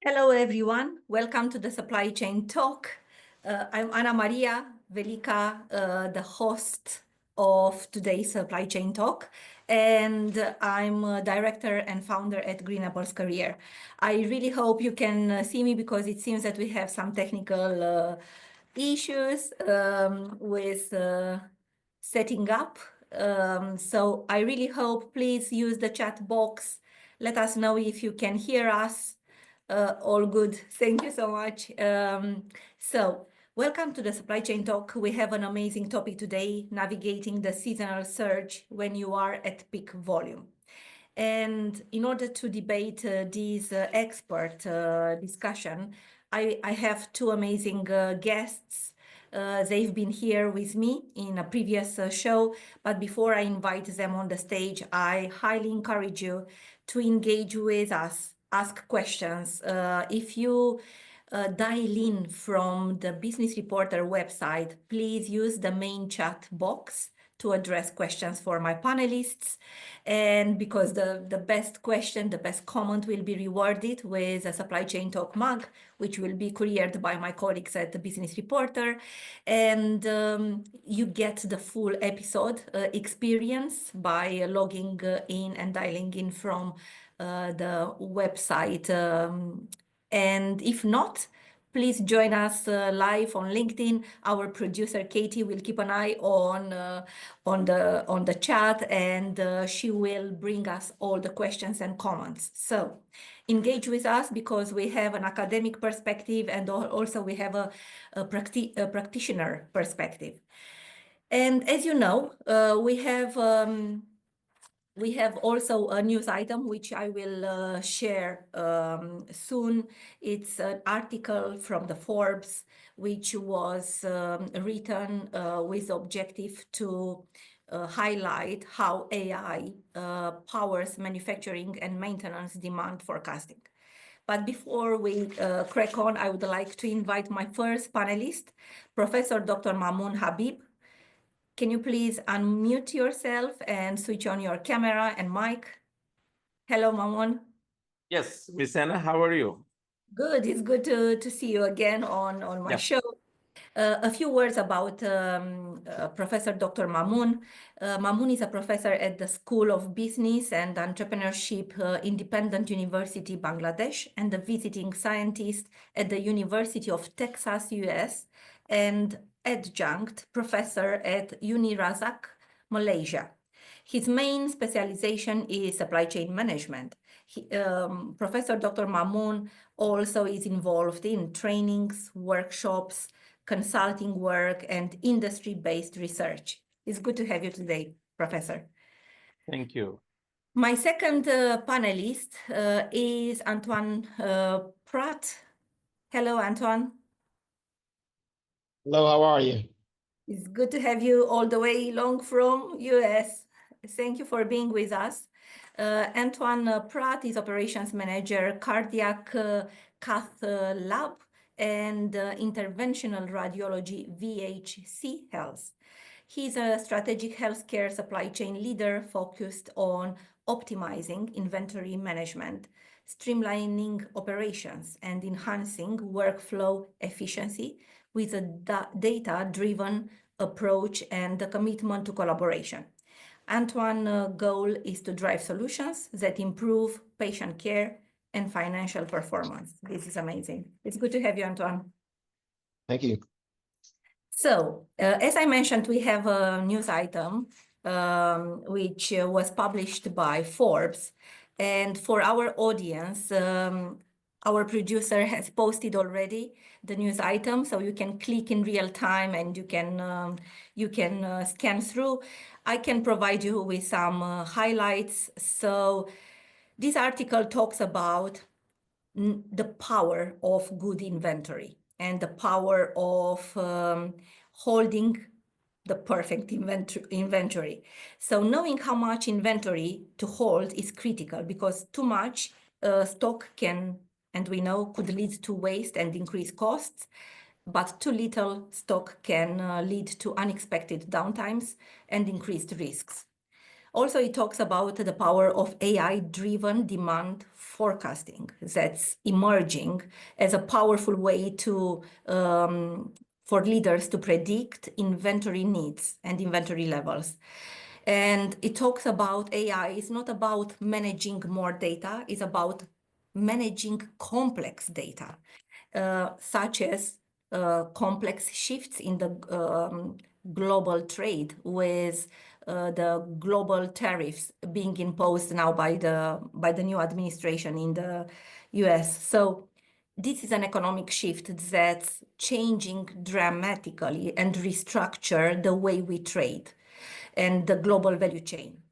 Hello, everyone. Welcome to the Supply Chain Talk. I'm Ana Maria Velika, the host of today's Supply Chain Talk, and I'm a director and founder at Green Apples Career. I really hope you can see me because it seems that we have some technical issues with setting up. So I really hope, please use the chat box. Let us know if you can hear us. All good. Thank you so much. Welcome to the Supply Chain Talk. We have an amazing topic today, navigating the seasonal surge when you are at peak volume. And in order to debate this expert discussion, I have two amazing guests. They've been here with me in a previous show, but before I invite them on the stage, I highly encourage you to engage with us, ask questions. If you dial in from the Business Reporter website, please use the main chat box to address questions for my panelists. And because the best question, the best comment will be rewarded with a Supply Chain Talk mug, which will be couriered by my colleagues at the Business Reporter. And you get the full episode experience by logging in and dialing in from the website. And if not, please join us live on LinkedIn. Our producer Katie will keep an eye on the chat, and she will bring us all the questions and comments. So engage with us because we have an academic perspective and also we have a practitioner perspective. And as you know, we have also a news item which I will share soon. It's an article from the Forbes, which was written with the objective to highlight how AI powers manufacturing and maintenance demand forecasting. But before we crack on, I would like to invite my first panelist, Professor Dr. Mamoun Habib. Can you please unmute yourself and switch on your camera and mic? Hello, Mamoun. Yes, Miss Anna, how are you? Good. It's good to see you again on my show. A few words about Professor Dr. Mamoun. Mamoun is a professor at the School of Business and Entrepreneurship, Independent University, Bangladesh, and a visiting scientist at the University of Texas, US, and adjunct professor at Unirazak, Malaysia. His main specialization is supply chain management. Professor Dr. Mamoun also is involved in trainings, workshops, consulting work, and industry-based research. It's good to have you today, Professor. Thank you. My second panelist is Antoine Pratt. Hello, Antoine. Hello, how are you? It's good to have you all the way long from US. Thank you for being with us. Antoine Pratt is Operations Manager, Cardiac Cath Lab and Interventional Radiology, VHC Health. He's a strategic healthcare supply chain leader focused on optimizing inventory management, streamlining operations, and enhancing workflow efficiency with a data-driven approach and a commitment to collaboration. Antoine's goal is to drive solutions that improve patient care and financial performance. This is amazing. It's good to have you, Antoine. Thank you. So, as I mentioned, we have a news item which was published by Forbes. And for our audience, our producer has posted already the news item, so you can click in real time and you can scan through. I can provide you with some highlights. So this article talks about the power of good inventory and the power of holding the perfect inventory. So knowing how much inventory to hold is critical because too much stock can, and we know, could lead to waste and increase costs, but too little stock can lead to unexpected downtimes and increased risks. Also, it talks about the power of AI-driven demand forecasting that's emerging as a powerful way to for leaders to predict inventory needs and inventory levels. And it talks about AI is not about managing more data, it's about managing complex data, such as complex shifts in the global trade with the global tariffs being imposed now by the new administration in the US. So this is an economic shift that's changing dramatically and restructure the way we trade and the global value chain.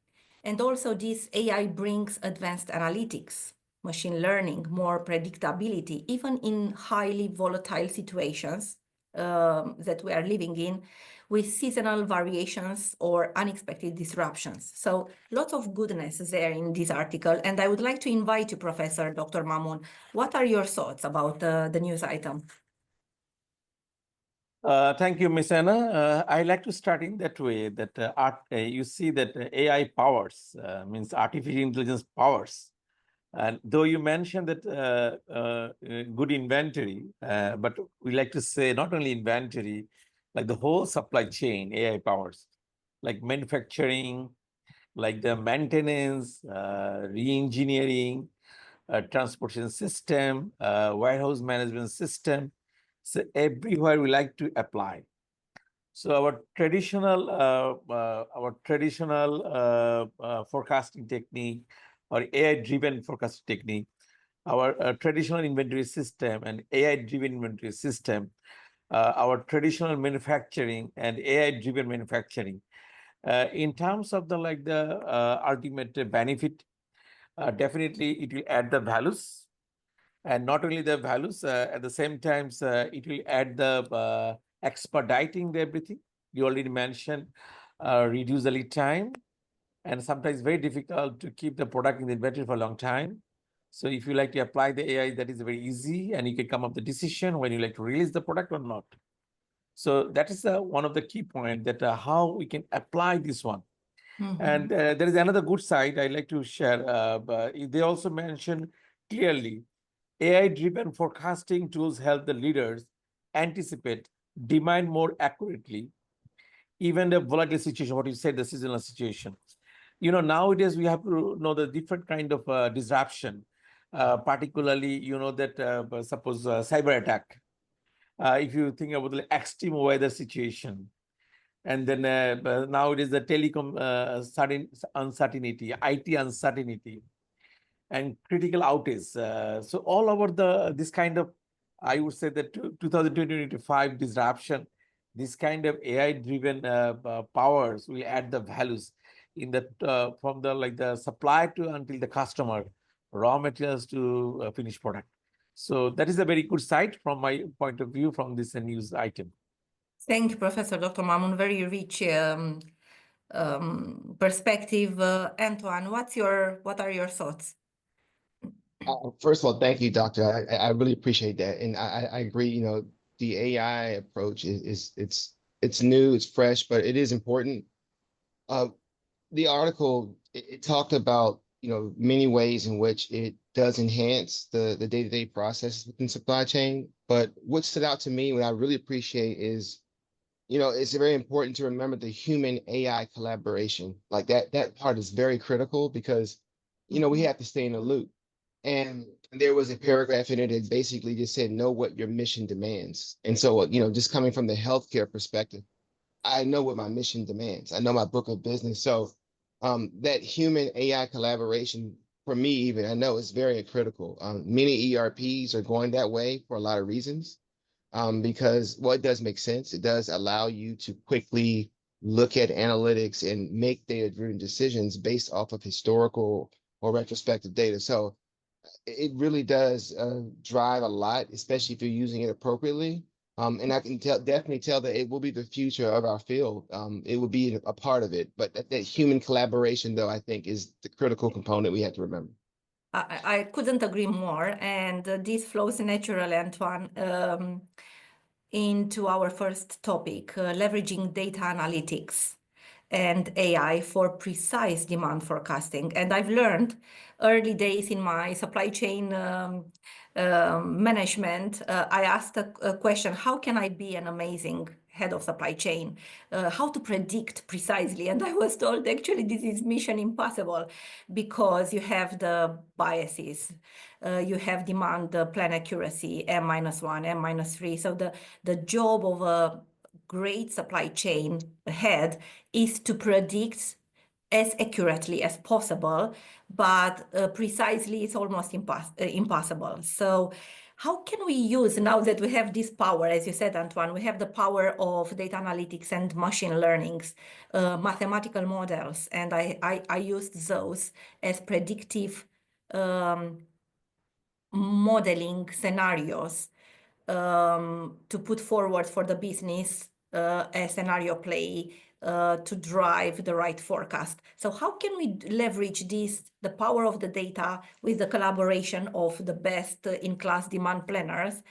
And also this AI brings advanced analytics, machine learning, more predictability, even in highly volatile situations that we are living in with seasonal variations or unexpected disruptions. So lots of goodness there in this article. And I would like to invite you, Professor Dr. Mamoun. What are your thoughts about the news item? Thank you, Miss Anna. I like to start in that way that you see that AI powers means artificial intelligence powers. And though you mentioned that good inventory, but we like to say not only inventory, like the whole supply chain, AI powers, like manufacturing, like the maintenance, re-engineering, transportation system, warehouse management system. So everywhere we like to apply. So our traditional forecasting technique or AI-driven forecasting technique, our traditional inventory system and AI-driven inventory system, our traditional manufacturing and AI-driven manufacturing. In terms of the ultimate benefit, definitely it will add the values. And not only the values, at the same time, it will add the expediting the everything. You already mentioned reduce the lead time, and sometimes very difficult to keep the product in the inventory for a long time. So if you like to apply the AI, that is very easy, and you can come up with the decision when you like to release the product or not. So that is one of the key points that how we can apply this one. Mm-hmm. And there is another good side I'd like to share. But they also mention clearly AI-driven forecasting tools help the leaders anticipate demand more accurately, even the volatile situation, what you said, the seasonal situation. You know, nowadays we have to know the different kind of disruption, particularly, you know, that suppose cyber attack. If you think about the extreme weather situation, and then now it is the telecom uncertainty, IT uncertainty, and critical outage. So all over this kind of, I would say that 2025 disruption, this kind of AI-driven powers will add the values in the from the supply to until the customer, raw materials to finished product. So that is a very good side from my point of view from this news item. Thank you, Professor Dr. Mamoun. Very rich perspective. Antoine, what are your thoughts? First of all, thank you, Doctor. I really appreciate that, and I agree. You know, the AI approach it's new, it's fresh, but it is important. The article it talked about many ways in which it does enhance the day-to-day process within supply chain. But what stood out to me, what I really appreciate is, it's very important to remember the human AI collaboration. Like that part is very critical because, we have to stay in the loop. And there was a paragraph in it that basically just said, know what your mission demands. And so, just coming from the healthcare perspective, I know what my mission demands. I know my book of business. So that human AI collaboration, for me even, I know is very critical. Many ERPs are going that way for a lot of reasons. Because, well, it does make sense. It does allow you to quickly look at analytics and make data-driven decisions based off of historical or retrospective data. So it really does drive a lot, especially if you're using it appropriately. And I can definitely tell that it will be the future of our field. It will be a part of it. But that human collaboration, though, I think is the critical component we have to remember. I couldn't agree more. And this flows naturally, Antoine, into our first topic, leveraging data analytics. and AI for precise demand forecasting. And I've learned early days in my supply chain management, I asked a question, how can I be an amazing head of supply chain? How to predict precisely? And I was told, actually, this is mission impossible because you have the biases. You have demand plan accuracy, M-1, M-3. So the job of a great supply chain head is to predict as accurately as possible, but precisely it's almost impossible. So how can we use, now that we have this power, as you said, Antoine, we have the power of data analytics and machine learnings, mathematical models, and I used those as predictive modeling scenarios to put forward for the business a scenario play to drive the right forecast. So how can we leverage this, the power of the data with the collaboration of the best in-class demand planners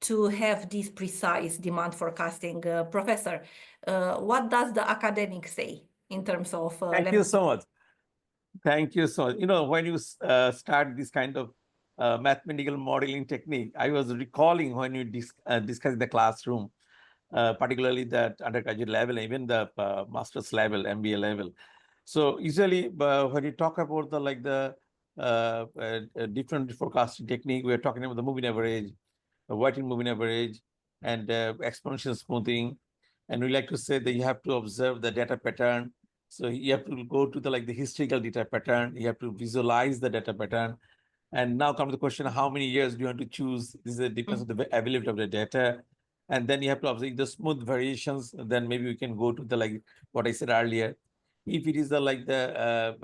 to have this precise demand forecasting? Professor, what does the academic say in terms of Thank you so much. Thank you so much. You know, when you start this kind of mathematical modeling technique, I was recalling when you discuss the classroom, particularly the undergraduate level, even the master's level, MBA level. So usually when you talk about the different forecasting technique, we're talking about the moving average, the weighted moving average, and exponential smoothing. And we like to say that you have to observe the data pattern. So you have to go to the historical data pattern. You have to visualize the data pattern. And now come to the question, how many years do you want to choose? This depends on the availability of the data. And then you have to observe the smooth variations. Then maybe we can go to the what I said earlier. If it is either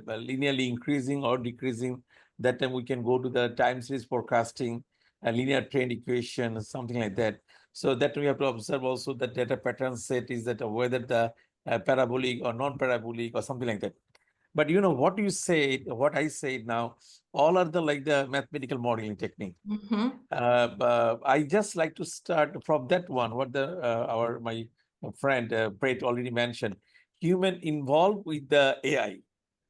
linearly increasing or decreasing, that time we can go to the time series forecasting, a linear trend equation, something like that. So that we have to observe also the data pattern set is that whether the parabolic or non-parabolic or something like that. But you know what you say, what I say now, all are the mathematical modeling technique. I just like to start from that one. What my friend Brett already mentioned, human involved with the AI.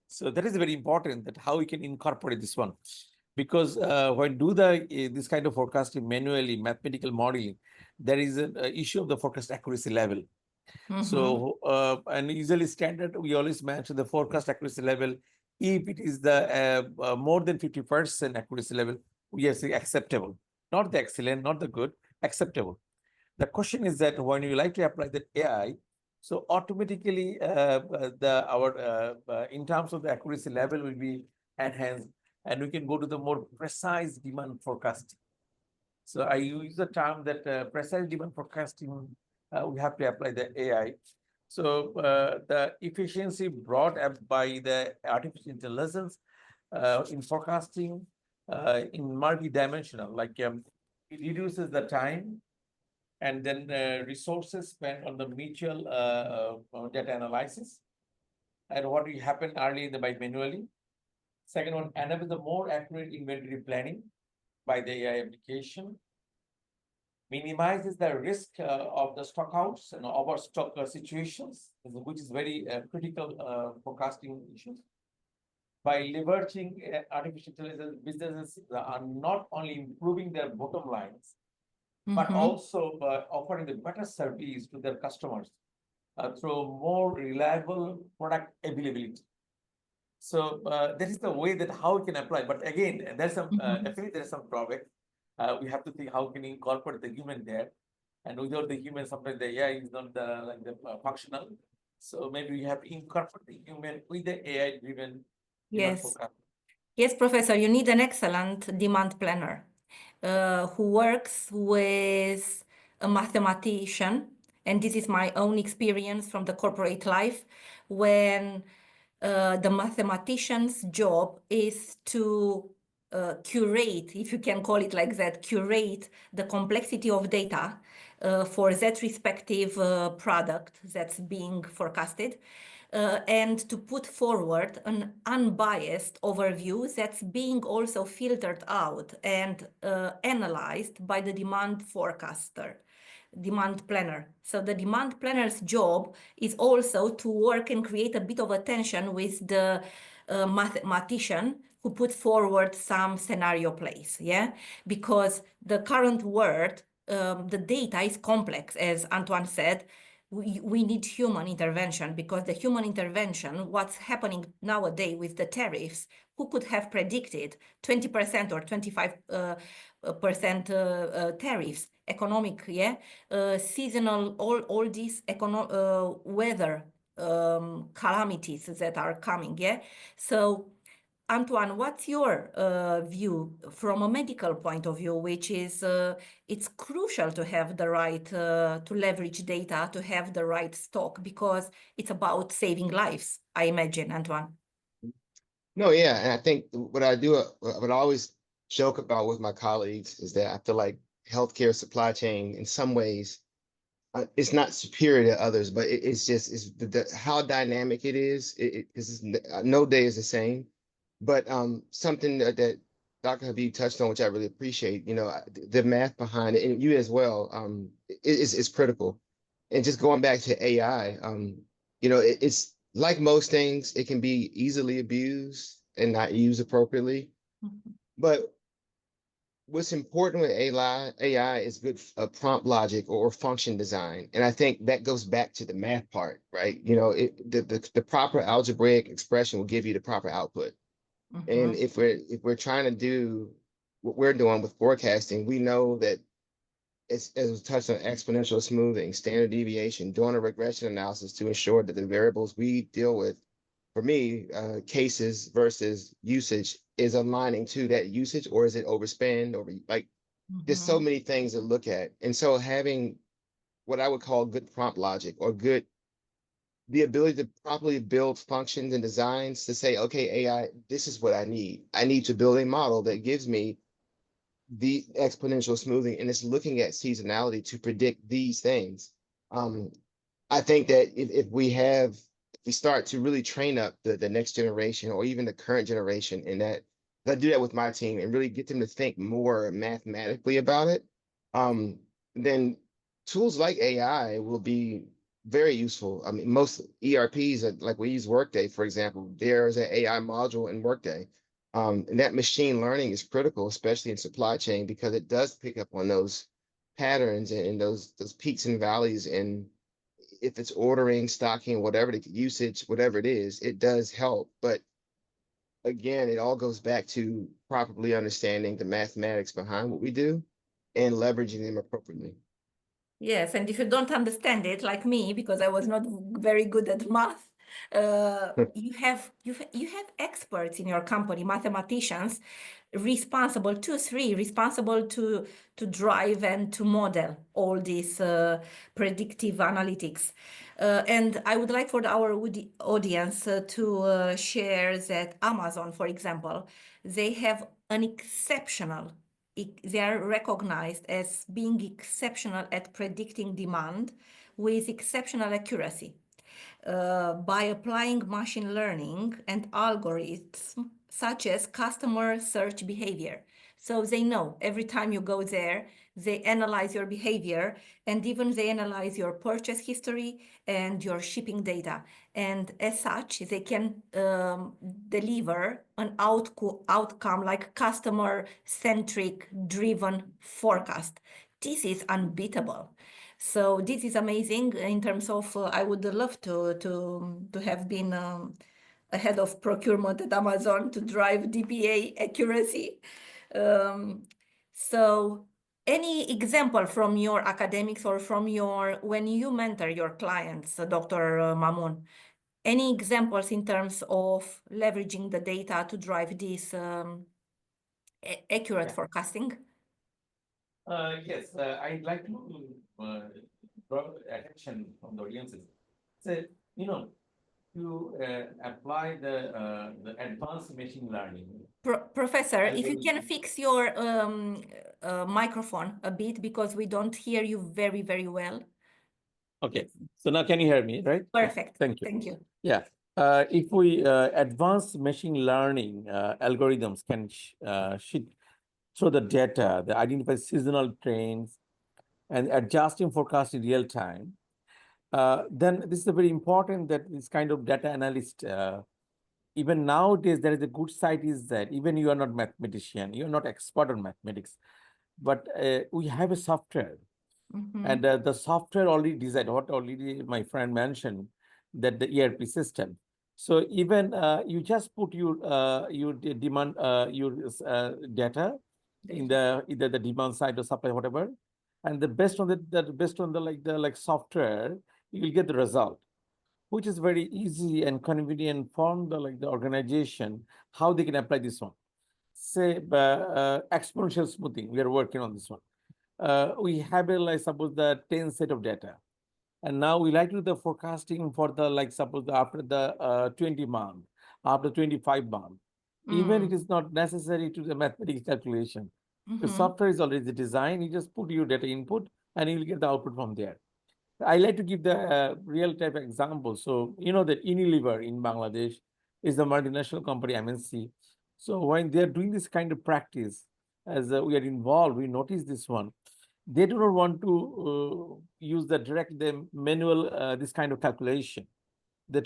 So that is very important, that how we can incorporate this one, because when do this kind of forecasting manually, mathematical modeling, there is an issue of the forecast accuracy level. So and usually standard, we always mention the forecast accuracy level. If it is the more than 50% accuracy level, we are saying acceptable, not the excellent, not the good, acceptable. The question is that when you like to apply the AI, so automatically our in terms of the accuracy level will be enhanced, and we can go to the more precise demand forecasting. So I use the term that precise demand forecasting, we have to apply the AI. So the efficiency brought up by the artificial intelligence in forecasting in multi-dimensional, it reduces the time and then resources spent on the mutual data analysis and what will happen early by manually. Second one, enable the more accurate inventory planning by the AI application. Minimizes the risk of the stockouts and overstock situations, which is very critical forecasting issues. By leveraging artificial intelligence, businesses are not only improving their bottom lines, but also offering the better service to their customers through more reliable product availability. So that is the way that how we can apply. But again, there's some definitely there's some drawback. We have to think how can we incorporate the human there, and without the human, sometimes the AI is not the functional. So maybe we have to incorporate the human with the AI-driven. Yes. Yes, Professor, you need an excellent demand planner who works with a mathematician. And this is my own experience from the corporate life, when the mathematician's job is to curate, if you can call it like that, curate the complexity of data for that respective product that's being forecasted. And to put forward an unbiased overview that's being also filtered out and analyzed by the demand forecaster. demand planner. So the demand planner's job is also to work and create a bit of a tension with the mathematician who put forward some scenario plays, yeah? Because the current world, the data is complex, as Antoine said. We need human intervention, because the human intervention, what's happening nowadays with the tariffs, who could have predicted 20% or 25% tariffs, economic, yeah, seasonal, all these weather calamities that are coming, yeah. So Antoine, what's your view from a medical point of view, which is it's crucial to have the right, to leverage data, to have the right stock, because it's about saving lives, I imagine, Antoine. No, yeah, and I think what I do, what I always joke about with my colleagues is that I feel like healthcare supply chain, in some ways, it's not superior to others, but it's just how dynamic it is. No day is the same. But something that Dr. Habib touched on, which I really appreciate, the math behind it, and you as well, is critical. And just going back to AI, it's like most things, it can be easily abused and not used appropriately. Mhm. But what's important with AI is good prompt logic or function design. And I think that goes back to the math part, right? The proper algebraic expression will give you the proper output. And Mhm. if we're trying to do what we're doing with forecasting, we know that it's, as was touched on, exponential smoothing, standard deviation, doing a regression analysis to ensure that the variables we deal with, for me, cases versus usage, is aligning to that usage, or is it overspend, or like there's so Mhm. many things to look at. And so having what I would call good prompt logic, or the ability to properly build functions and designs to say, okay, AI, this is what I need. I need to build a model that gives me the exponential smoothing, and it's looking at seasonality to predict these things. I think that if we start to really train up the next generation, or even the current generation, in that, I do that with my team and really get them to think more mathematically about it, then tools like AI will be very useful. I mean, most ERPs, like we use Workday, for example, there's an AI module in Workday. And that machine learning is critical, especially in supply chain, because it does pick up on those patterns and those peaks and valleys. And if it's ordering, stocking, whatever the usage, whatever it is, it does help. But again, it all goes back to properly understanding the mathematics behind what we do and leveraging them appropriately. Yes, and if you don't understand it, like me, because I was not very good at math, you have experts in your company, mathematicians, responsible, 2, 3, responsible to drive and to model all these predictive analytics. And I would like for our audience to share that Amazon, for example, they have an exceptional, they are recognized as being exceptional at predicting demand with exceptional accuracy. By applying machine learning and algorithms such as customer search behavior. So they know every time you go there, they analyze your behavior, and even they analyze your purchase history and your shipping data. And as such, they can deliver an outcome like customer-centric driven forecast. This is unbeatable. So this is amazing in terms of I would love to have been a head of procurement at Amazon to drive DPA accuracy. Um, so any example from your academics or from your when you mentor your clients, Dr. Mamoun, any examples in terms of leveraging the data to drive this accurate forecasting? Yes, I'd like to draw attention from the audiences. So, you know, to apply the advanced machine learning. Professor, if you can algorithm. fix your microphone a bit, because we don't hear you very, very well. Okay, so now can you hear me, right? Perfect. Thank you. Thank you. Yeah, if we advanced machine learning algorithms can show the data, they identify seasonal trends, and adjusting forecast in real time, then this is very important that this kind of data analyst, even nowadays, there is a good side is that even you are not mathematician, you are not expert on mathematics, but we have a software, and the software already designed what already my friend mentioned, that the ERP system. So even you just put your demand your data in the either the demand side or supply whatever, and the based on based on the software, you will get the result, which is very easy and convenient from the organization how they can apply this one. Say exponential smoothing, we are working on this one. We have like suppose the 10 set of data, and now we like to do the forecasting for the suppose after the 20 month, after 25 month. Even it is not necessary to the mathematics calculation. The software is already designed. You just put your data input and you will get the output from there. I like to give the real type example. So you know that Unilever in Bangladesh is a multinational company, MNC. So when they are doing this kind of practice, as we are involved, we notice this one. They do not want to use the manual this kind of calculation. The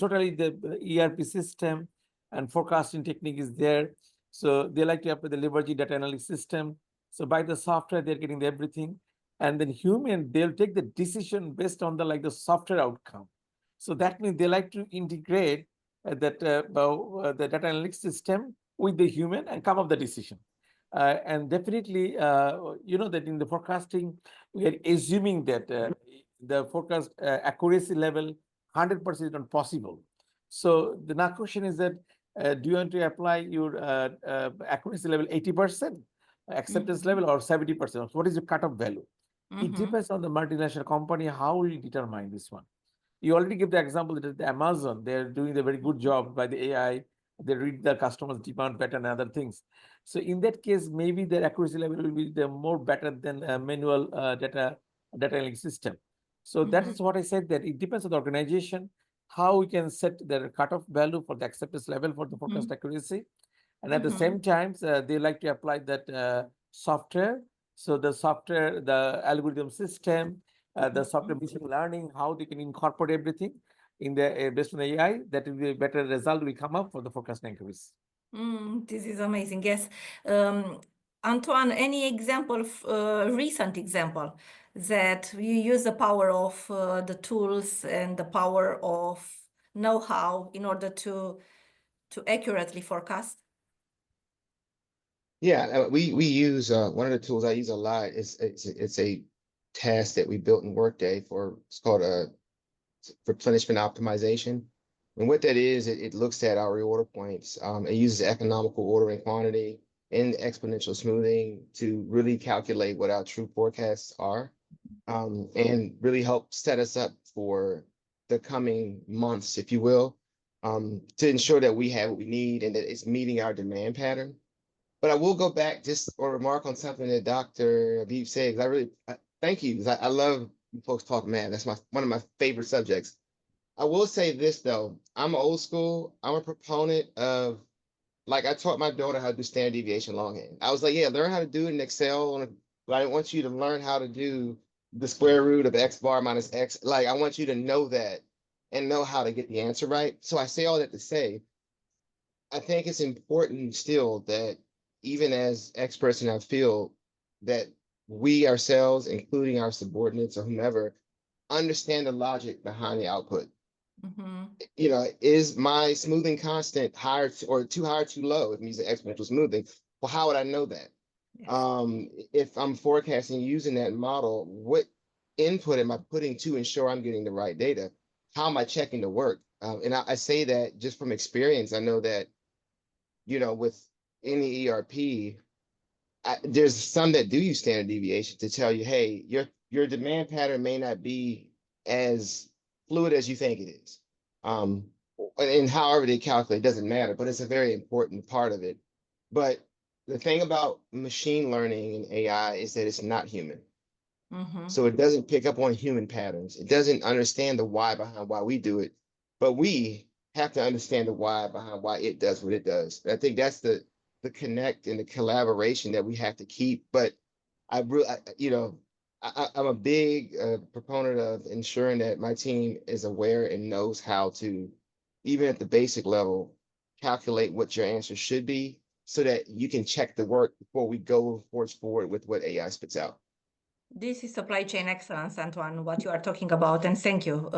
ERP system and forecasting technique is there. So they like to apply the leverage data analysis system. So by the software, they're getting everything. And then human, they'll take the decision based on the software outcome. So that means they like to integrate the data analytics system with the human and come up the decision. And definitely, you know that in the forecasting, we are assuming that the forecast accuracy level 100% is not possible. So the next question is that do you want to apply your accuracy level 80%, acceptance level, or 70%? What is your cutoff value? It depends on the multinational company how will you determine this one. You already give the example that the Amazon, they're doing a very good job by the AI. They read the customers' demand pattern and other things. So in that case, maybe their accuracy level will be more better than a manual data analytics system. So that is what I said, that it depends on the organization, how we can set their cutoff value for the acceptance level for the forecast accuracy. And at the same time, they like to apply that software. So the software, the algorithm system, the software machine learning, how they can incorporate everything in the based on the AI, that will be a better result will come up for the forecasting accuracy. This is amazing. Yes. Antoine, any example, recent example that you use the power of the tools and the power of know-how in order to accurately forecast? Yeah, we use one of the tools I use a lot is it's a task that we built in Workday it's called a replenishment optimization. And what that is, it looks at our reorder points. It uses economical order and quantity and exponential smoothing to really calculate what our true forecasts are, and really help set us up for the coming months, if you will, to ensure that we have what we need and that it's meeting our demand pattern. But I will go back just or remark on something that Dr. Aviv said, because I really thank you, because I love when folks talk math. That's one of my favorite subjects. I will say this though, I'm old school. I'm a proponent of, like, I taught my daughter how to do standard deviation longhand. I was like, yeah, learn how to do it in Excel, but I want you to learn how to do the square root of X bar minus X. Like, I want you to know that and know how to get the answer right. So I say all that to say, I think it's important still that even as experts in our field, that we ourselves, including our subordinates or whomever, understand the logic behind the output. You know, is my smoothing constant higher or too high or too low? If I'm using exponential smoothing, well, how would I know that? Yes. If I'm forecasting using that model, what input am I putting to ensure I'm getting the right data? How am I checking the work? And I say that just from experience. I know that, you know, with any ERP, there's some that do use standard deviation to tell you, hey, your demand pattern may not be as fluid as you think it is. And however they calculate doesn't matter, but it's a very important part of it. But the thing about machine learning and AI is that it's not human. So it doesn't pick up on human patterns. It doesn't understand the why behind why we do it, but we have to understand the why behind why it does what it does. And I think that's the connect and the collaboration that we have to keep. But you know, I'm a big proponent of ensuring that my team is aware and knows how to, even at the basic level, calculate what your answer should be so that you can check the work before we go forward with what AI spits out. This is supply chain excellence, Antoine, what you are talking about, and thank you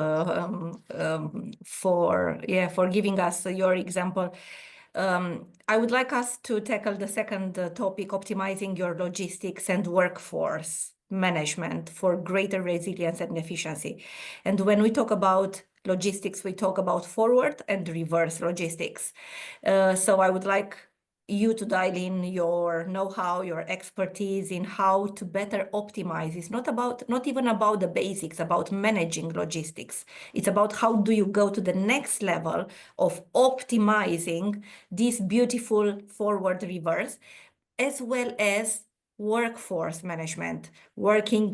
for giving us your example. I would like us to tackle the second topic, optimizing your logistics and workforce management for greater resilience and efficiency. And when we talk about logistics, we talk about forward and reverse logistics. So I would like you to dial in your know-how, your expertise in how to better optimize. It's not even about the basics, about managing logistics. It's about how do you go to the next level of optimizing this beautiful forward reverse, as well as workforce management, working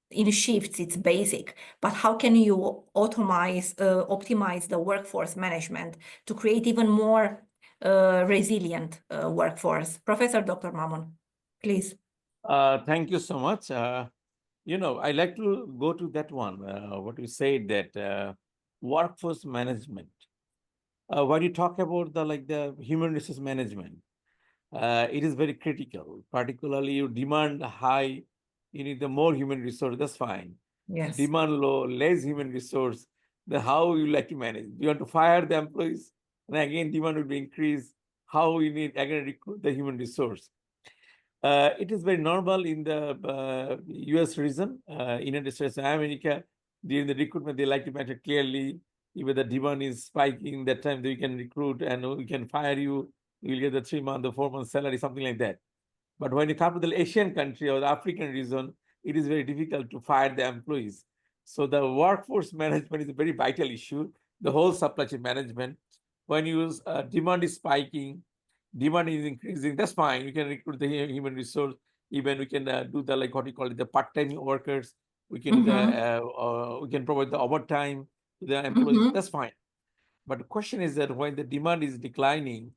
in shifts, it's basic, but how can you optimize the workforce management to create even more resilient workforce? Professor Dr. Mammon, please. Thank you so much. I like to go to that one, what you said that workforce management. When you talk about the human resource management, it is very critical. Particularly, you demand high, you need the more human resource. That's fine. Yes. Demand low, less human resource. Then how you like to manage? Do you want to fire the employees? And again, demand will be increased. How you need again recruit the human resource? It is very normal in the US region, United States and America. During the recruitment, they like to mention clearly if the demand is spiking, that time we can recruit and we can fire you. You will get the 3-month or 4-month salary, something like that. But when you come to the Asian country or the African region, it is very difficult to fire the employees. So the workforce management is a very vital issue. The whole supply chain management. When you demand is spiking, demand is increasing, that's fine. You can recruit the human resource. Even we can do the what you call it, the part-time workers. We can we can provide the overtime to the employees. That's fine. But the question is that when the demand is declining,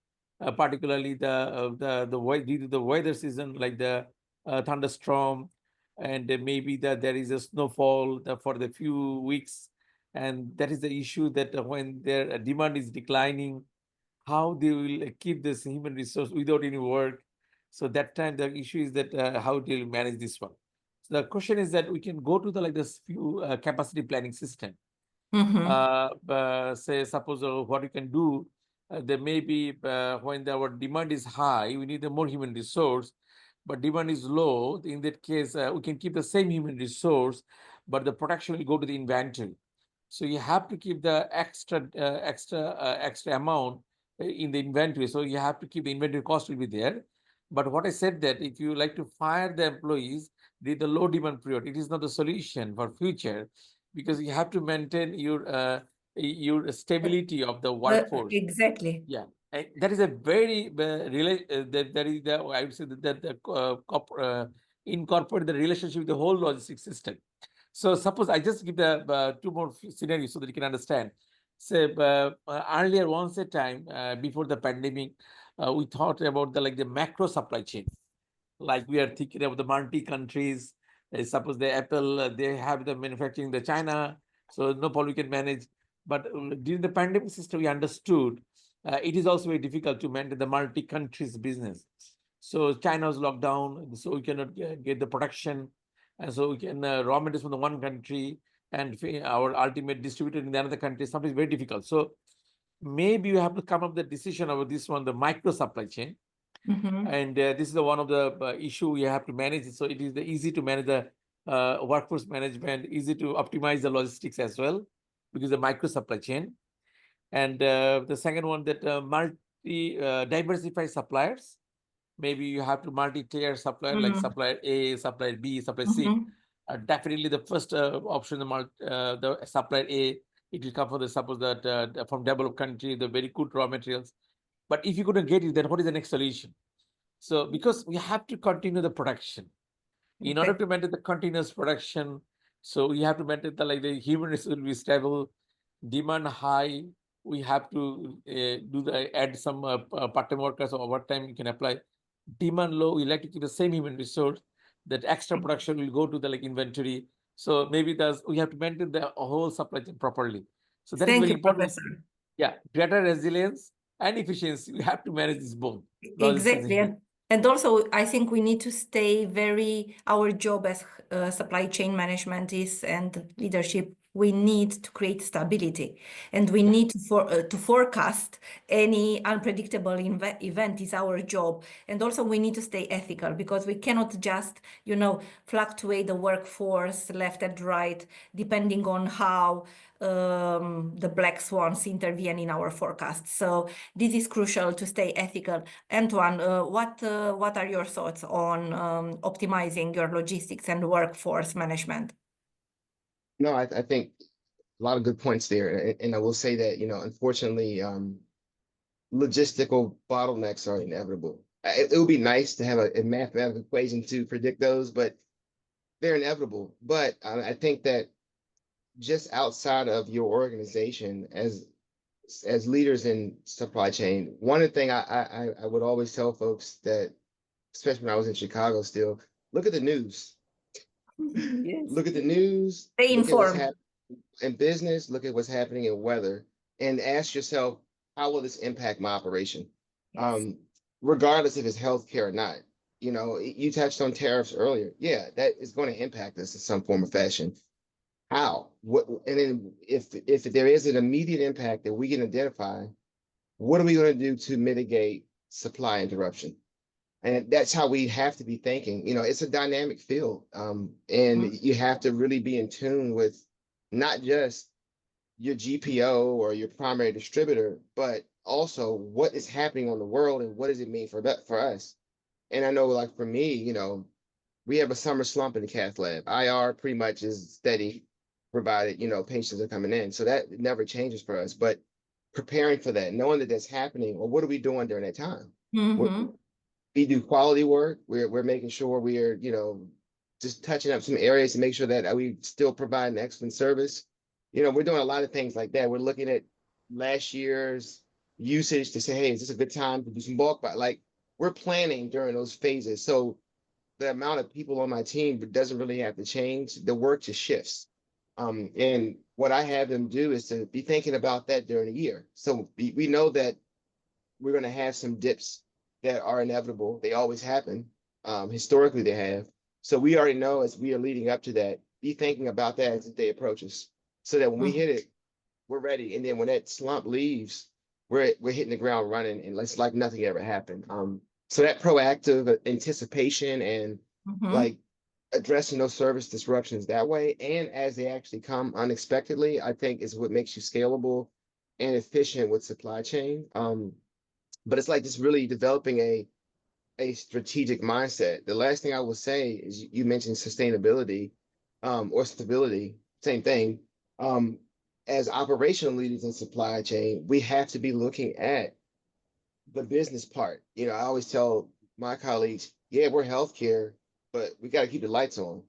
particularly due to the weather season, like the thunderstorm, and maybe that there is a snowfall for the few weeks, and that is the issue that when their demand is declining, how they will keep this human resource without any work. So that time the issue is that how do you manage this one? So the question is that we can go to the this few capacity planning system. Say suppose what you can do, there may be when our demand is high, we need a more human resource, but demand is low. In that case, we can keep the same human resource, but the production will go to the inventory. So you have to keep the extra amount in the inventory. So you have to keep the inventory cost will be there. But what I said that if you like to fire the employees, the low demand period, it is not the solution for future, because you have to maintain your stability of the workforce. Exactly. Yeah, and that is a very that is the I would say that incorporate the relationship with the whole logistics system. So suppose I just give the two more scenarios so that you can understand. Say earlier once a time before the pandemic, we thought about the macro supply chain. Like we are thinking of the multi countries. Suppose the Apple they have the manufacturing the China, so no problem we can manage. But during the pandemic system, we understood it is also very difficult to manage the multi countries business. So China was locked down, so we cannot get the production, and so we can raw materials from the one country and our ultimate distributor in the another country. Something very difficult. So maybe you have to come up with the decision about this one, the micro supply chain. And this is the one of the issue we have to manage. So it is easy to manage the workforce management, easy to optimize the logistics as well, because the micro supply chain. And the second one that diversify suppliers. Maybe you have to multi-tier supplier like supplier A, supplier B, supplier C. Definitely the first option, the supplier A, it will come from the suppose that from developed country, the very good raw materials. But if you couldn't get it, then what is the next solution? So because we have to continue the production. In order to maintain the continuous production, so we have to maintain the human resource will be stable, demand high. We have to add some part-time workers or overtime you can apply. Demand low, we like to keep the same human resource, that extra production will go to the inventory. So maybe we have to maintain the whole supply chain properly. So that is Thank very you, important. Professor. Yeah, greater resilience and efficiency. We have to manage this both. Exactly. And also, I think we need to stay our job as supply chain management is and leadership, we need to create stability and we need to forecast any unpredictable event is our job. And also we need to stay ethical because we cannot just, fluctuate the workforce left and right, depending on how the black swans intervene in our forecasts. So this is crucial to stay ethical. Antoine, what are your thoughts on optimizing your logistics and workforce management? No, I think a lot of good points there. And I will say that, unfortunately, logistical bottlenecks are inevitable. It would be nice to have a mathematical equation to predict those, but they're inevitable. But I think that just outside of your organization as leaders in supply chain, one of the things I would always tell folks that, especially when I was in Chicago still, look at the news. Yes. Look at the news, Stay look at what's informed. happening in business, look at what's happening in weather, and ask yourself, how will this impact my operation? Yes. Regardless if it's healthcare or not. You touched on tariffs earlier. Yeah, that is going to impact us in some form or fashion. How? What? And then if there is an immediate impact that we can identify, what are we going to do to mitigate supply interruption? And that's how we have to be thinking. It's a dynamic field, and you have to really be in tune with not just your GPO or your primary distributor, but also what is happening on the world and what does it mean for us. And I know, like for me, we have a summer slump in the cath lab. IR pretty much is steady, provided patients are coming in. So that never changes for us. But preparing for that, knowing that that's happening, or what are we doing during that time? We do quality work. We're making sure we are, just touching up some areas to make sure that we still provide an excellent service. We're doing a lot of things like that. We're looking at last year's usage to say, hey, is this a good time to do some bulk? But we're planning during those phases. So the amount of people on my team doesn't really have to change. The work just shifts. And what I have them do is to be thinking about that during the year. So we know that we're going to have some dips that are inevitable. They always happen. Historically, they have. So we already know as we are leading up to that, be thinking about that as the day approaches, so that when we hit it, we're ready. And then when that slump leaves, we're hitting the ground running, and it's like nothing ever happened. So that proactive anticipation and addressing those service disruptions that way, and as they actually come unexpectedly, I think is what makes you scalable and efficient with supply chain. But it's like just really developing a strategic mindset. The last thing I will say is you mentioned sustainability or stability, same thing. As operational leaders in supply chain, we have to be looking at the business part. I always tell my colleagues, yeah, we're healthcare, but we got to keep the lights on.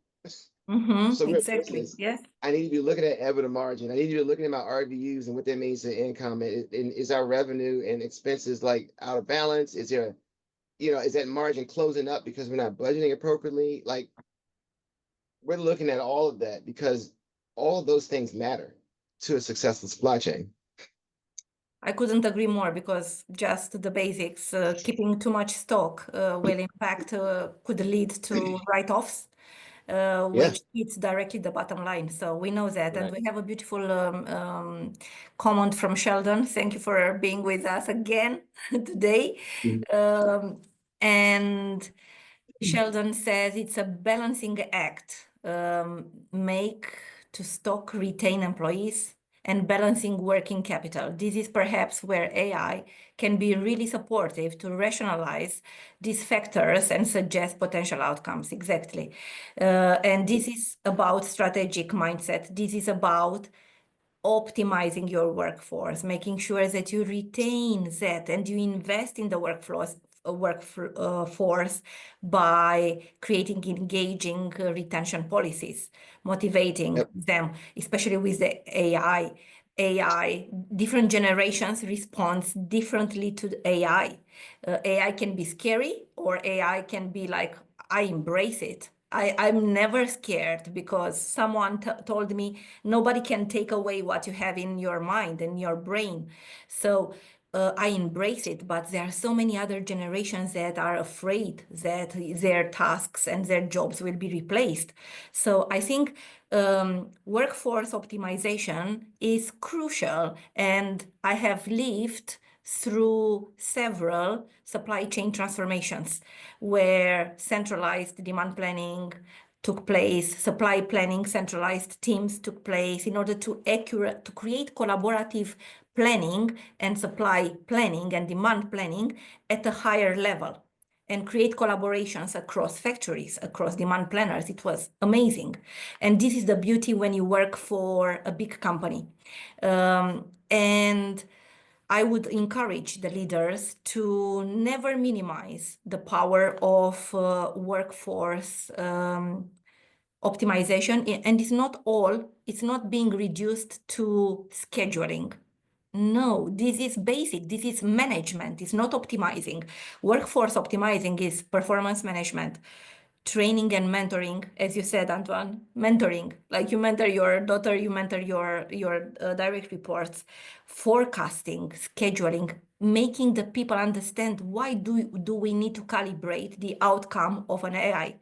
So we're Exactly. business. Yes. I need to be looking at EBITDA margin. I need to be looking at my RVUs and what that means to income. And is our revenue and expenses out of balance? Is there, is that margin closing up because we're not budgeting appropriately? We're looking at all of that because all of those things matter to a successful supply chain. I couldn't agree more because just the basics, keeping too much stock will in fact could lead to write-offs, which hits directly the bottom line. So we know that. And we have a beautiful comment from Sheldon. Thank you for being with us again today. And Sheldon says it's a balancing act, make to stock retain employees and balancing working capital. This is perhaps where AI can be really supportive to rationalize these factors and suggest potential outcomes. Exactly. And this is about strategic mindset. This is about optimizing your workforce, making sure that you retain that and you invest in the workforce by creating engaging retention policies, motivating them, especially with the AI. Different generations respond differently to the AI. AI can be scary, or AI can be like, I embrace it. I'm never scared because someone told me nobody can take away what you have in your mind and your brain. So I embrace it, but there are so many other generations that are afraid that their tasks and their jobs will be replaced. So I think workforce optimization is crucial, and I have lived through several supply chain transformations where centralized demand planning took place, supply planning, centralized teams took place in order to create collaborative planning and supply planning and demand planning at a higher level and create collaborations across factories, across demand planners. It was amazing. And this is the beauty when you work for a big company. And I would encourage the leaders to never minimize the power of workforce optimization. And it's not being reduced to scheduling. No, this is basic. This is management. It's not optimizing. Workforce optimizing is performance management, training and mentoring, as you said, Antoine, mentoring, like you mentor your daughter, you mentor your direct reports, forecasting, scheduling, making the people understand why do we need to calibrate the outcome of an AI.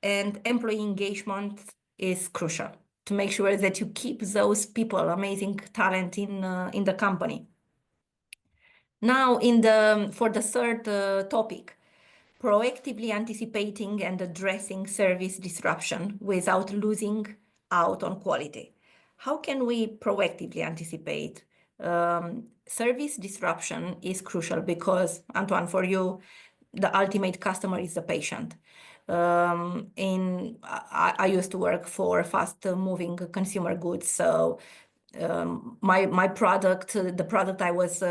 And employee engagement is crucial to make sure that you keep those people, amazing talent in the company. Now, for the third topic, proactively anticipating and addressing service disruption without losing out on quality. How can we proactively anticipate? Service disruption is crucial because, Antoine, for you, the ultimate customer is the patient. I used to work for fast-moving consumer goods, so my product, the product I was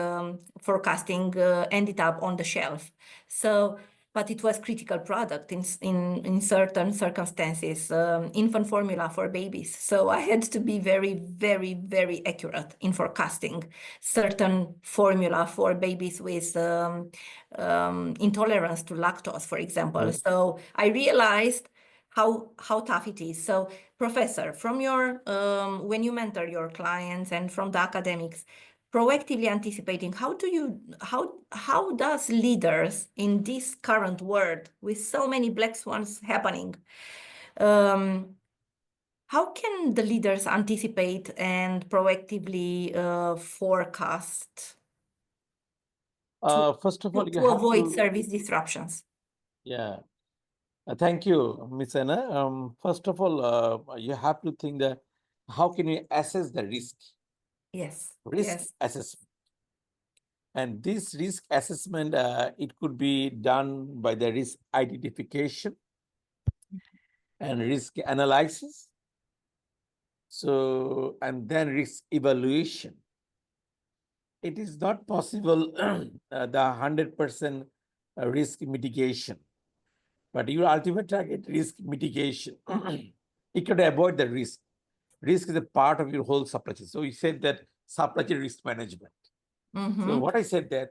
forecasting, ended up on the shelf. So, but it was critical product in certain circumstances, infant formula for babies. So I had to be very, very, very accurate in forecasting certain formula for babies with intolerance to lactose, for example. So I realized how tough it is. So, Professor, from your when you mentor your clients and from the academics, proactively anticipating, how does leaders in this current world with so many black swans happening, how can the leaders anticipate and proactively forecast First of all, you to have avoid to, service disruptions? yeah. Thank you, Ms. Anna. First of all, you have to think that how can you assess the risk? Yes. Risk Yes. assessment. And this risk assessment, it could be done by the risk identification and risk analysis. So, and then risk evaluation. It is not possible the 100% risk mitigation, but your ultimate target risk mitigation. You can avoid the risk. Risk is a part of your whole supply chain. So you said that supply chain risk management. So what I said that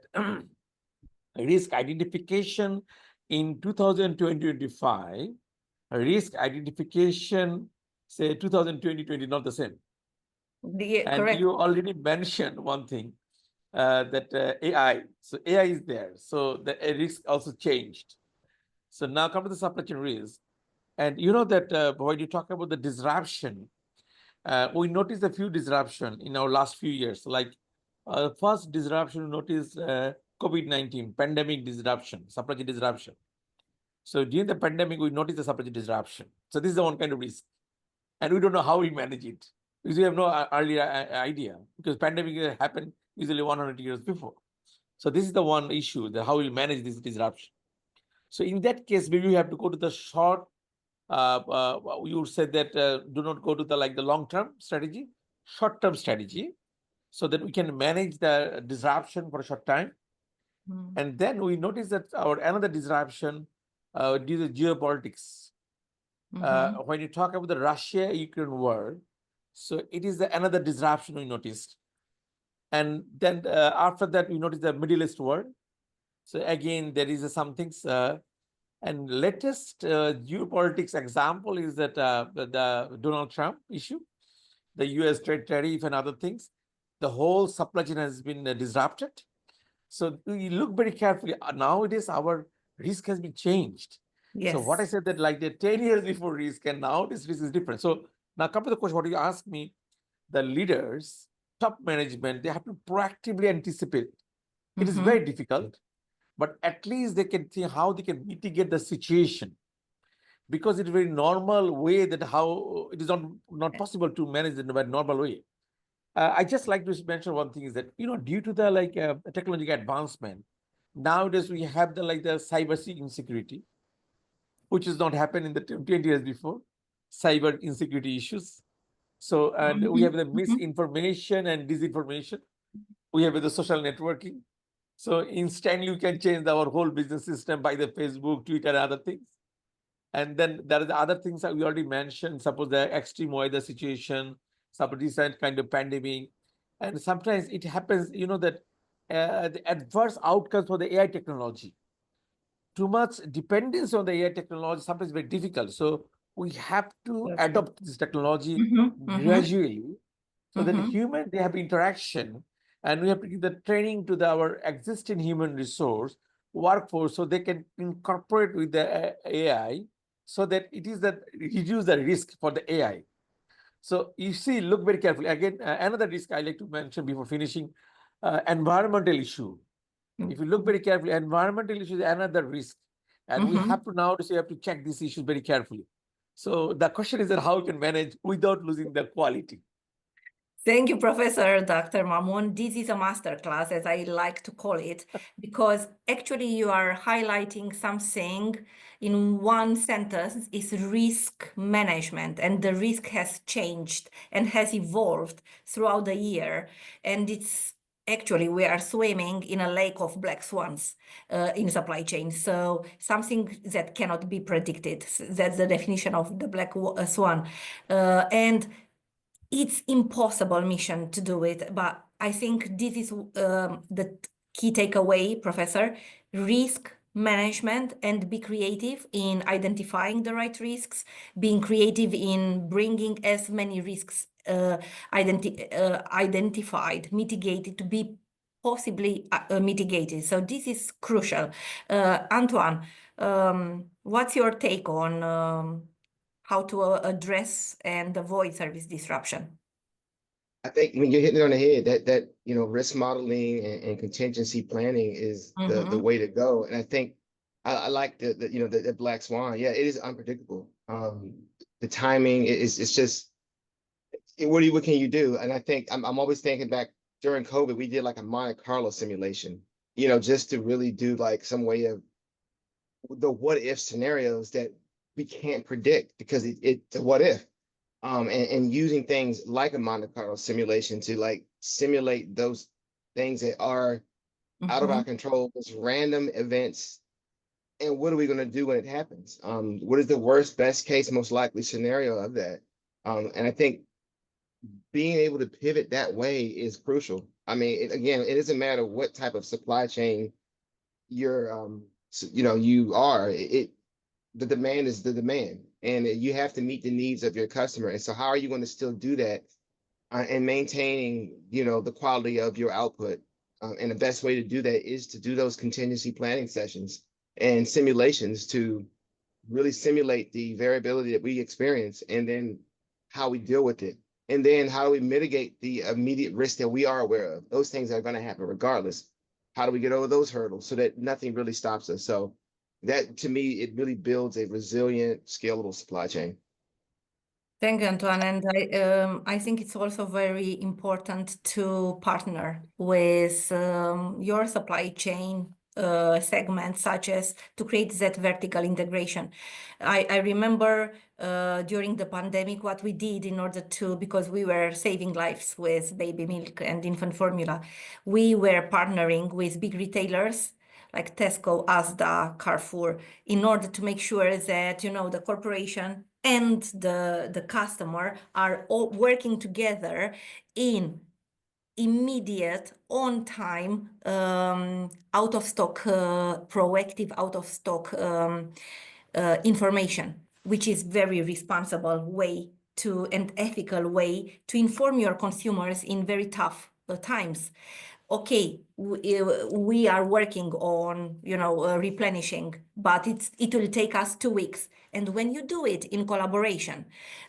risk identification in 2020-25, risk identification, say 2020-20, not the same. And Correct. you already mentioned one thing, that AI. So AI is there. So the risk also changed. So now come to the supply chain risk. And you know that when you talk about the disruption, we noticed a few disruption in our last few years. Like first disruption, we noticed COVID-19, pandemic disruption, supply chain disruption. So during the pandemic, we noticed the supply chain disruption. So this is the one kind of risk. And we don't know how we manage it because we have no earlier idea, because pandemic happened usually 100 years before. So this is the one issue, that how we manage this disruption. So in that case, maybe we have to go to the short, you said that do not go to the long-term strategy, short-term strategy, so that we can manage the disruption for a short time. And then we notice that our another disruption due to geopolitics. When you talk about the Russia-Ukraine war, so it is another disruption we noticed. And then after that, we noticed the Middle East war. So again, there is some things And latest geopolitics example is that the Donald Trump issue, the US trade tariff and other things. The whole supply chain has been disrupted. So we look very carefully. Nowadays, our risk has been changed. So what I Yes. said that like the 10 years before risk and now this risk is different. So now come to the question, what you ask me, the leaders, top management, they have to proactively anticipate. It is very difficult, but at least they can think how they can mitigate the situation, because it's a very normal way that how it is not possible to manage in a very normal way. I just like to mention one thing is that, due to the technological advancement, nowadays we have the cyber insecurity, which has not happened in the 20 years before, cyber insecurity issues. So, and we have the misinformation and disinformation. We have the social networking. So instantly you can change our whole business system by the Facebook, Twitter, and other things. And then there are the other things that we already mentioned, suppose the extreme weather situation, suppose recent kind of pandemic. And sometimes it happens, that the adverse outcomes for the AI technology, too much dependence on the AI technology, sometimes very difficult. So we have to adopt this technology gradually, so that human, they have interaction, and we have to give the training to our existing human resource workforce, so they can incorporate with the AI, so that it is that reduce the risk for the AI. So you see, look very carefully. Again, another risk I like to mention before finishing, environmental issue. If you look very carefully, environmental issue is another risk. And we have to nowadays, you have to check these issues very carefully. So the question is that how we can manage without losing the quality. Thank you, Professor Dr. Mamoun. This is a masterclass, as I like to call it, because actually you are highlighting something in one sentence is risk management, and the risk has changed and has evolved throughout the year. And it's actually, we are swimming in a lake of black swans in supply chain. So something that cannot be predicted. That's the definition of the black swan. And it's impossible mission to do it, but I think this is the key takeaway, Professor. Risk management, and be creative in identifying the right risks, being creative in bringing as many risks identified, mitigated, to be possibly mitigated. So this is crucial. Antoine, what's your take on how to address and avoid service disruption? I think when you're hitting it on the head, that risk modeling and contingency planning is the way to go. And I think I like the black swan. Yeah, it is unpredictable. The timing is just what can you do? And I think I'm always thinking back during COVID, we did like a Monte Carlo simulation, just to really do like some way of the what if scenarios that we can't predict, because it's a what if. And using things like a Monte Carlo simulation to like simulate those things that are out of our control, those random events. And what are we going to do when it happens? What is the worst, best case, most likely scenario of that? And I think being able to pivot that way is crucial. I mean, again, it doesn't matter what type of supply chain you're, you are. The demand is the demand, and you have to meet the needs of your customer. And so how are you going to still do that and maintaining, the quality of your output? And the best way to do that is to do those contingency planning sessions and simulations to really simulate the variability that we experience, and then how we deal with it. And then how do we mitigate the immediate risk that we are aware of? Those things are going to happen regardless. How do we get over those hurdles so that nothing really stops us? So that, to me, it really builds a resilient, scalable supply chain. Thank you, Antoine. And I think it's also very important to partner with your supply chain segments, such as to create that vertical integration. I remember during the pandemic what we did in order to, because we were saving lives with baby milk and infant formula, we were partnering with big retailers like Tesco, Asda, Carrefour, in order to make sure that, the corporation and the customer are all working together in immediate, on time, out of stock, proactive out of stock information, which is very responsible way to and ethical way to inform your consumers in very tough times. Okay, we are working on, replenishing, but it will take us 2 weeks. And when you do it in collaboration,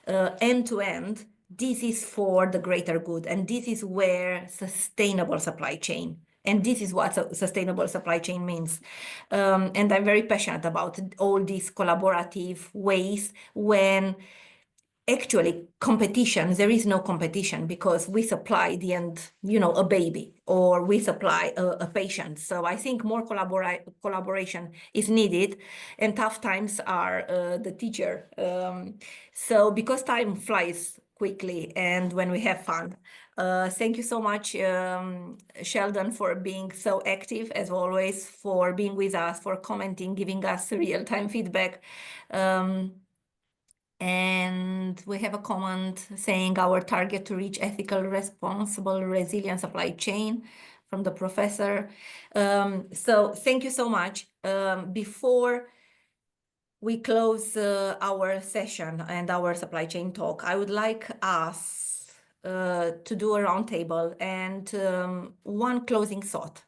end to end, this is for the greater good. And this is where sustainable supply chain, and this is what sustainable supply chain means. And I'm very passionate about all these collaborative ways when actually competition, there is no competition because we supply the end, a baby, or we supply a patient. So I think more collaboration is needed, and tough times are the teacher. So because time flies quickly and when we have fun. Thank you so much, Sheldon, for being so active as always, for being with us, for commenting, giving us real-time feedback. And we have a comment saying our target to reach ethical, responsible, resilient supply chain from the professor. So thank you so much. Before we close our session and our supply chain talk, I would like us to do a roundtable and one closing thought,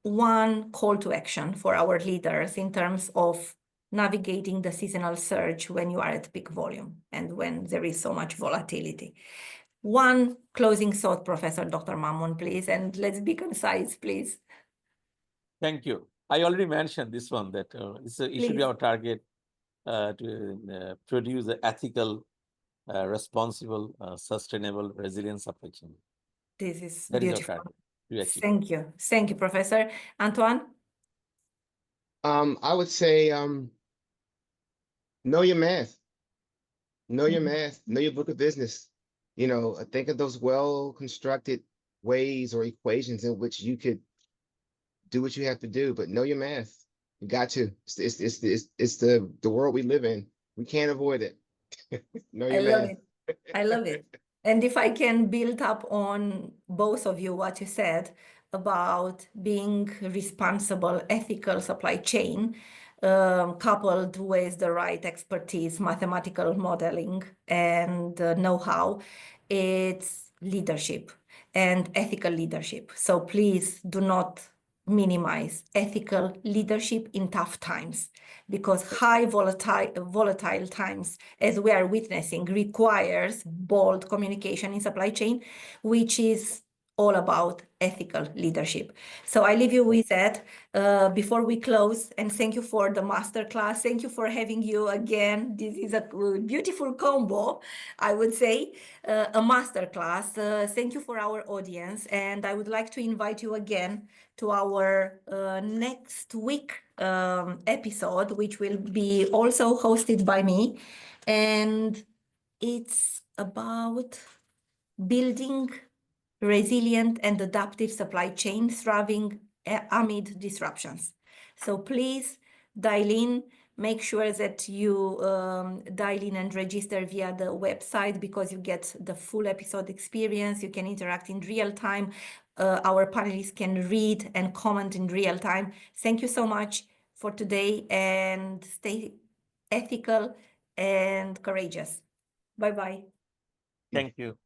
one call to action for our leaders in terms of navigating the seasonal surge when you are at peak volume and when there is so much volatility. One closing thought, Professor Dr. Mammon, please, and let's be concise, please. Thank you. I already mentioned this one, that it should be our target to produce an ethical, responsible, sustainable, resilient supply chain. This is That beautiful. is our target to achieve. Thank you. Thank you, Professor. Antoine? I would say, know your math. Know your math, know your book of business. Think of those well-constructed ways or equations in which you could do what you have to do, but know your math. You got to. It's the world we live in. We can't avoid it. Know your love math. it. I love it. And if I can build up on both of you, what you said about being responsible, ethical supply chain, coupled with the right expertise, mathematical modeling, and know-how, it's leadership and ethical leadership. So please do not minimize ethical leadership in tough times, because high volatile times, as we are witnessing, requires bold communication in supply chain, which is all about ethical leadership. So I leave you with that before we close, and thank you for the masterclass. Thank you for having you again. This is a beautiful combo, I would say, a masterclass. Thank you for our audience, and I would like to invite you again to our next week episode, which will be also hosted by me, and it's about building resilient and adaptive supply chain thriving amid disruptions. So please dial in, make sure that you dial in and register via the website, because you get the full episode experience. You can interact in real time. Our panelists can read and comment in real time. Thank you so much for today, and stay ethical and courageous. Bye-bye. Thank you.